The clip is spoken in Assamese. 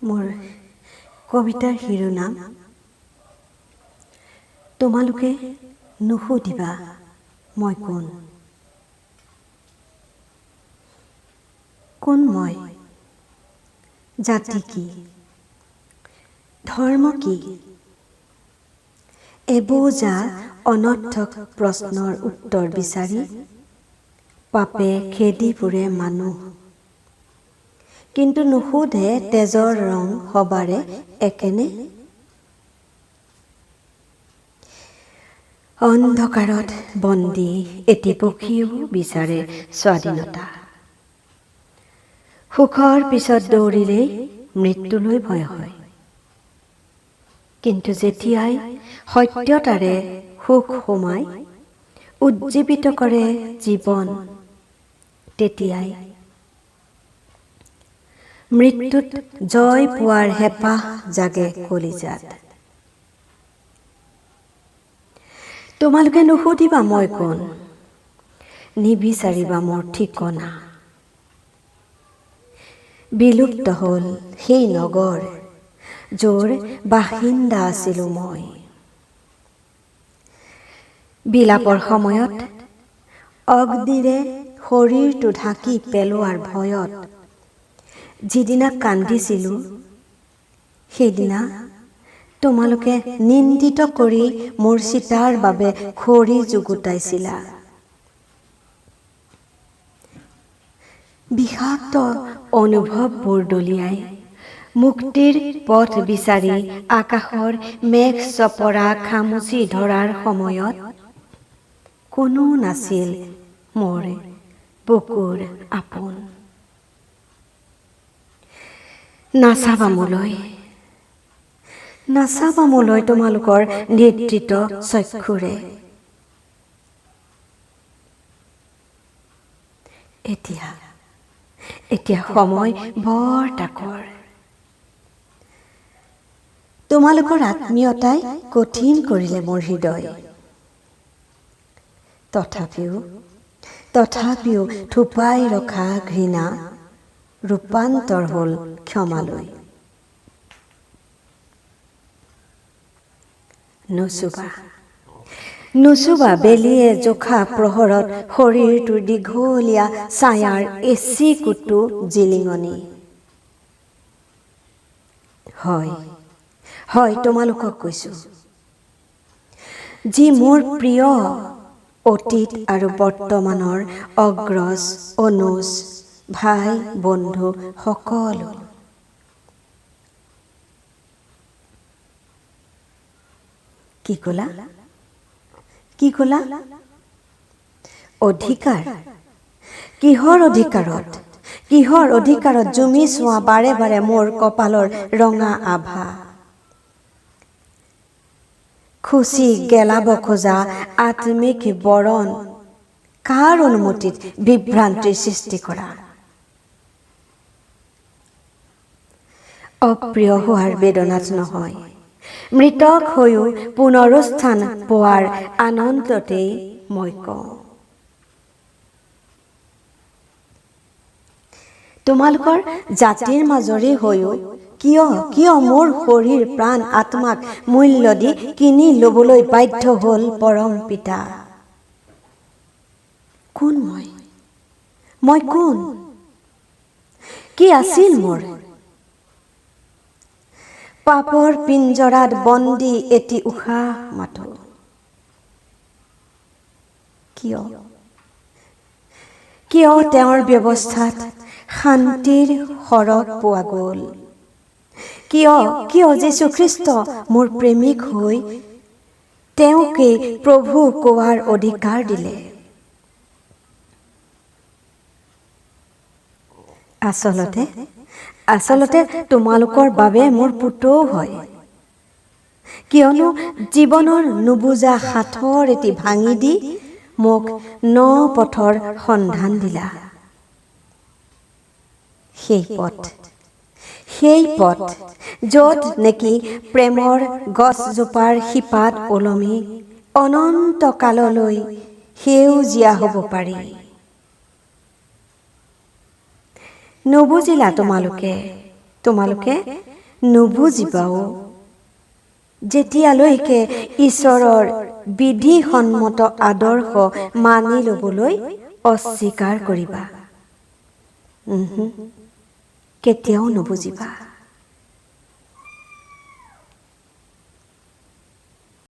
মোৰ কবিতাৰ শিৰোনাম তোমালোকে নুসুধিবা মই কোন। কোন মই? জাতি কি? ধৰ্ম কি? এবোজা অনৰ্থক প্ৰশ্নৰ উত্তৰ বিচাৰি পাপে খেদি ফুৰে মানুহ। কিন্তু নুসুধে তেজৰ ৰং সবাৰে একেনে? অন্ধকাৰত বন্দী এটি পক্ষীও বিচাৰে স্বাধীনতা। সুখৰ পিছত দৌৰিলেই মৃত্যুলৈ ভয় হয়। কিন্তু যেতিয়াই সত্যতাৰে সুখ সোমাই উজ্জীৱিত কৰে জীৱন, তেতিয়াই মৃত্যুত জয় পোৱাৰ হেঁপাহ জাগে কলিজাত। তোমালোকে নুসুধিবা মই কোন, নিবিচাৰিবা মোৰ ঠিকনা। বিলুপ্ত হ'ল সেই নগৰ য'ৰ বাসিন্দা আছিলোঁ মই। বিলাপৰ সময়ত অগ্নিৰে শৰীৰটো ঢাকি পেলোৱাৰ ভয়ত যিদিনা কান্দিছিলোঁ, সেইদিনা তোমালোকে নিন্দিত কৰি মোৰ চিতাৰ বাবে খৰি যুগুতাইছিলা। বিষাক্ত অনুভৱবোৰ দলিয়াই মুক্তিৰ পথ বিচাৰি আকাশৰ মেঘ চপৰা খামুচি ধৰাৰ সময়ত কোনো নাছিল মোৰ বুকুৰ আপোন। নাচাবা মোলৈ তোমালোকৰ নিদ্ৰিত চক্ষুৰে। এতিয়া সময় বৰ তাকৰ। তোমালোকৰ আত্মীয়তাই কঠিন কৰিলে মোৰ হৃদয়। তথাপিও থোপাই ৰখা ঘৃণা ৰূপান্তৰ হ'ল ক্ষমালৈ। নুচুবা বেলিয়ে জোখা প্ৰহৰত শৰীৰটোৰ দীঘলীয়া ছায়াৰ এচিকুটো জিলিঙনি। হয় তোমালোকক কৈছোঁ, যি মোৰ প্ৰিয় অতীত আৰু বৰ্তমানৰ অগ্ৰজ অনুজ ভাই বন্ধু সকলো। কি ক'লা? অধিকাৰ? কিহৰ অধিকাৰত জুমি চোৱা বাৰে বাৰে মোৰ কপালৰ ৰঙা আভা? খুচি গেলাব খোজা আত্মিক বৰণ কাৰ অনুমতিত বিভ্ৰান্তিৰ সৃষ্টি কৰা? অপ্ৰিয় হোৱাৰ বেদনাত নহয়, মৃতক হৈও পুনৰুত্থান পোৱাৰ আনন্দতেই মই কওঁ। তোমালোকৰ জাতিৰ মাজৰে হৈও কিয় মোৰ শৰীৰ প্ৰাণ আত্মাক মূল্য দি কিনি ল'বলৈ বাধ্য হ'ল পৰম পিতা? কোন মই কোন? কি আছিল মোৰ? পাপৰ পিঞ্জৰাত বন্দী এটি উশাহ মাথো। কিয় তেওঁৰ ব্যৱস্থাত শান্তিৰ সৰগ পোৱা গ'ল? কিয় যীশুখ্ৰীষ্ট মোৰ প্ৰেমিক হৈ তেওঁকেই প্ৰভু কোৱাৰ অধিকাৰ দিলে? আচলতে তোমালোকৰ বাবে মোৰ পুতৌ হয়। কিয়নো জীৱনৰ নুবুজা সাঁথৰ এটি ভাঙি দি মোক ন পথৰ সন্ধান দিলা। সেই পথ য'ত নেকি প্ৰেমৰ গছজোপাৰ শিপাত ওলমি অনন্ত কাললৈ সেউজীয়া হ'ব পাৰি। নুবুজিলা তোমালোকে নুবুজিবাও। যেতিয়ালৈকে ঈশ্বৰৰ বিধিসন্মত আদৰ্শ মানি ল'বলৈ অস্বীকাৰ কৰিবা, কেতিয়াও নুবুজিবা।